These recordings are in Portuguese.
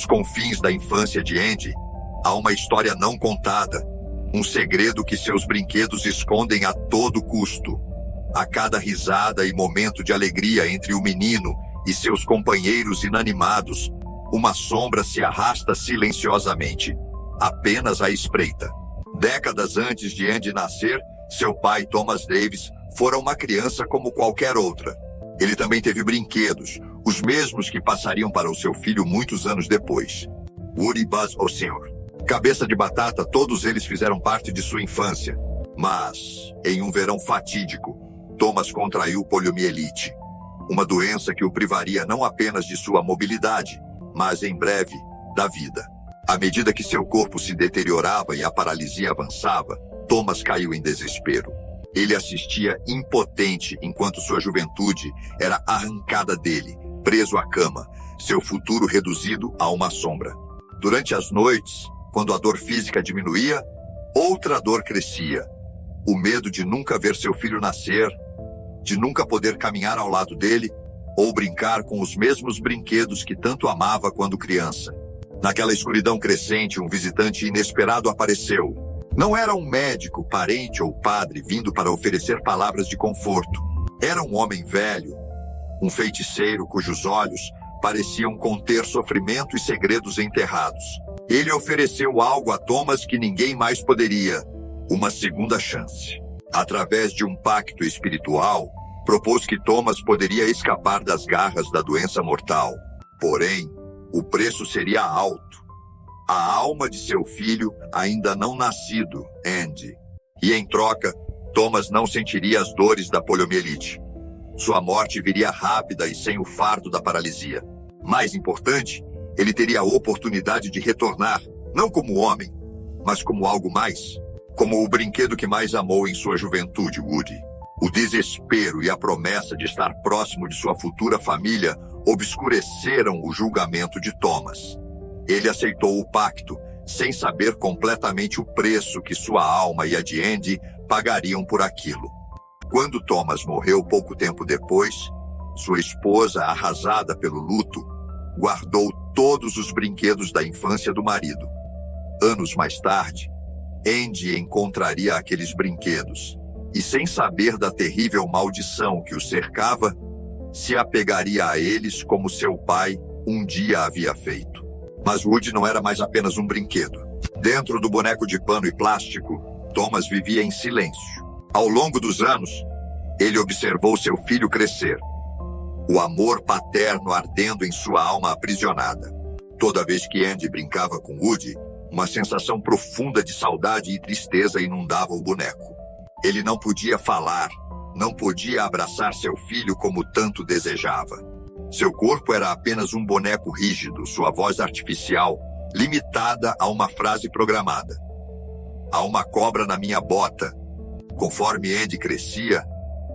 Nos confins da infância de Andy, há uma história não contada, um segredo que seus brinquedos escondem a todo custo. A cada risada e momento de alegria entre o menino e seus companheiros inanimados, uma sombra se arrasta silenciosamente, apenas à espreita. Décadas antes de Andy nascer, seu pai, Thomas Davis, fora uma criança como qualquer outra. Ele também teve brinquedos, os mesmos que passariam para o seu filho muitos anos depois. Woody, Buzz ou Sr. Cabeça de Batata, todos eles fizeram parte de sua infância. Mas, em um verão fatídico, Thomas contraiu poliomielite, uma doença que o privaria não apenas de sua mobilidade, mas, em breve, da vida. À medida que seu corpo se deteriorava e a paralisia avançava, Thomas caiu em desespero. Ele assistia impotente enquanto sua juventude era arrancada dele, preso à cama, seu futuro reduzido a uma sombra. Durante as noites, quando a dor física diminuía, outra dor crescia. O medo de nunca ver seu filho nascer, de nunca poder caminhar ao lado dele ou brincar com os mesmos brinquedos que tanto amava quando criança. Naquela escuridão crescente, um visitante inesperado apareceu. Não era um médico, parente ou padre vindo para oferecer palavras de conforto. Era um homem velho, um feiticeiro cujos olhos pareciam conter sofrimento e segredos enterrados. Ele ofereceu algo a Thomas que ninguém mais poderia: uma segunda chance. Através de um pacto espiritual, propôs que Thomas poderia escapar das garras da doença mortal. Porém, o preço seria alto. A alma de seu filho ainda não nascido, Andy. E em troca, Thomas não sentiria as dores da poliomielite. Sua morte viria rápida e sem o fardo da paralisia. Mais importante, ele teria a oportunidade de retornar, não como homem, mas como algo mais. Como o brinquedo que mais amou em sua juventude, Woody. O desespero e a promessa de estar próximo de sua futura família obscureceram o julgamento de Thomas. Ele aceitou o pacto, sem saber completamente o preço que sua alma e a de Andy pagariam por aquilo. Quando Thomas morreu pouco tempo depois, sua esposa, arrasada pelo luto, guardou todos os brinquedos da infância do marido. Anos mais tarde, Andy encontraria aqueles brinquedos e, sem saber da terrível maldição que o cercava, se apegaria a eles como seu pai um dia havia feito. Mas Woody não era mais apenas um brinquedo. Dentro do boneco de pano e plástico, Thomas vivia em silêncio. Ao longo dos anos, ele observou seu filho crescer, o amor paterno ardendo em sua alma aprisionada. Toda vez que Andy brincava com Woody, uma sensação profunda de saudade e tristeza inundava o boneco. Ele não podia falar, não podia abraçar seu filho como tanto desejava. Seu corpo era apenas um boneco rígido, sua voz artificial, limitada a uma frase programada. Há uma cobra na minha bota. Conforme Andy crescia,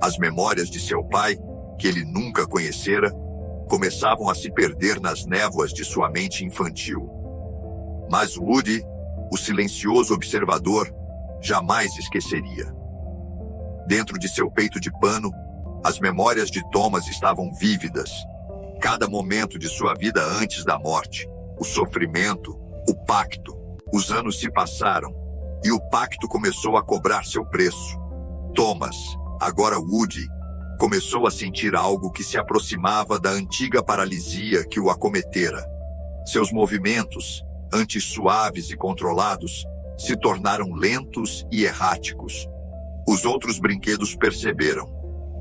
as memórias de seu pai, que ele nunca conhecera, começavam a se perder nas névoas de sua mente infantil. Mas Woody, o silencioso observador, jamais esqueceria. Dentro de seu peito de pano, as memórias de Thomas estavam vívidas. Cada momento de sua vida antes da morte, o sofrimento, o pacto. Os anos se passaram e o pacto começou a cobrar seu preço. Thomas, agora Woody, começou a sentir algo que se aproximava da antiga paralisia que o acometera. Seus movimentos, antes suaves e controlados, se tornaram lentos e erráticos. Os outros brinquedos perceberam.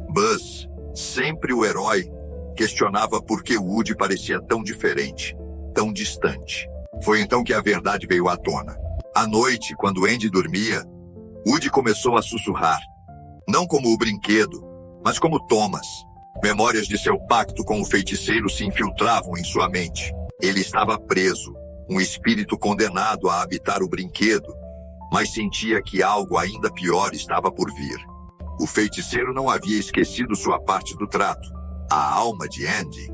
Buzz, sempre o herói, questionava por que Woody parecia tão diferente, tão distante. Foi então que a verdade veio à tona. À noite, quando Andy dormia, Woody começou a sussurrar. Não como o brinquedo, mas como Thomas. Memórias de seu pacto com o feiticeiro se infiltravam em sua mente. Ele estava preso, um espírito condenado a habitar o brinquedo, mas sentia que algo ainda pior estava por vir. O feiticeiro não havia esquecido sua parte do trato, a alma de Andy.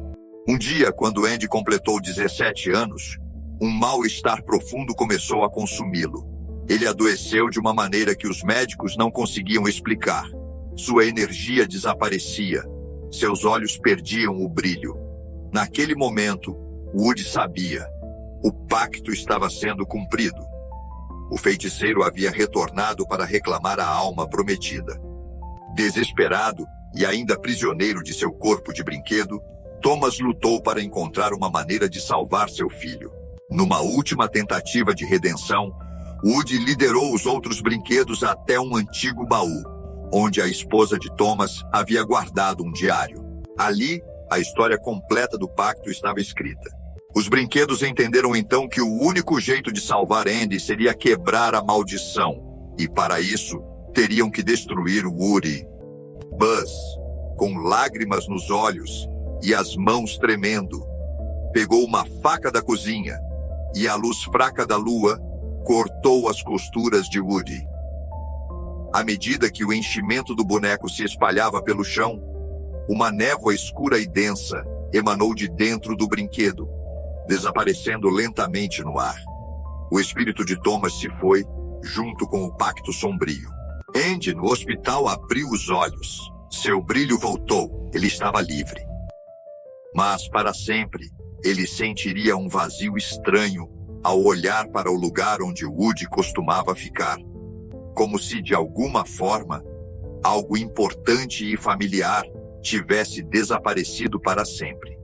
Um dia, quando Andy completou 17 anos, um mal-estar profundo começou a consumi-lo. Ele adoeceu de uma maneira que os médicos não conseguiam explicar. Sua energia desaparecia. Seus olhos perdiam o brilho. Naquele momento, Woody sabia. O pacto estava sendo cumprido. O feiticeiro havia retornado para reclamar a alma prometida. Desesperado e ainda prisioneiro de seu corpo de brinquedo, Thomas lutou para encontrar uma maneira de salvar seu filho. Numa última tentativa de redenção, Woody liderou os outros brinquedos até um antigo baú, onde a esposa de Thomas havia guardado um diário. Ali, a história completa do pacto estava escrita. Os brinquedos entenderam então que o único jeito de salvar Andy seria quebrar a maldição, e para isso, teriam que destruir Woody. Buzz, com lágrimas nos olhos e as mãos tremendo, pegou uma faca da cozinha e, à luz fraca da lua, cortou as costuras de Woody. À medida que o enchimento do boneco se espalhava pelo chão, uma névoa escura e densa emanou de dentro do brinquedo, desaparecendo lentamente no ar. O espírito de Thomas se foi, junto com o pacto sombrio. Andy, no hospital, abriu os olhos. Seu brilho voltou. Ele estava livre. Mas, para sempre, ele sentiria um vazio estranho ao olhar para o lugar onde Woody costumava ficar, como se, de alguma forma, algo importante e familiar tivesse desaparecido para sempre.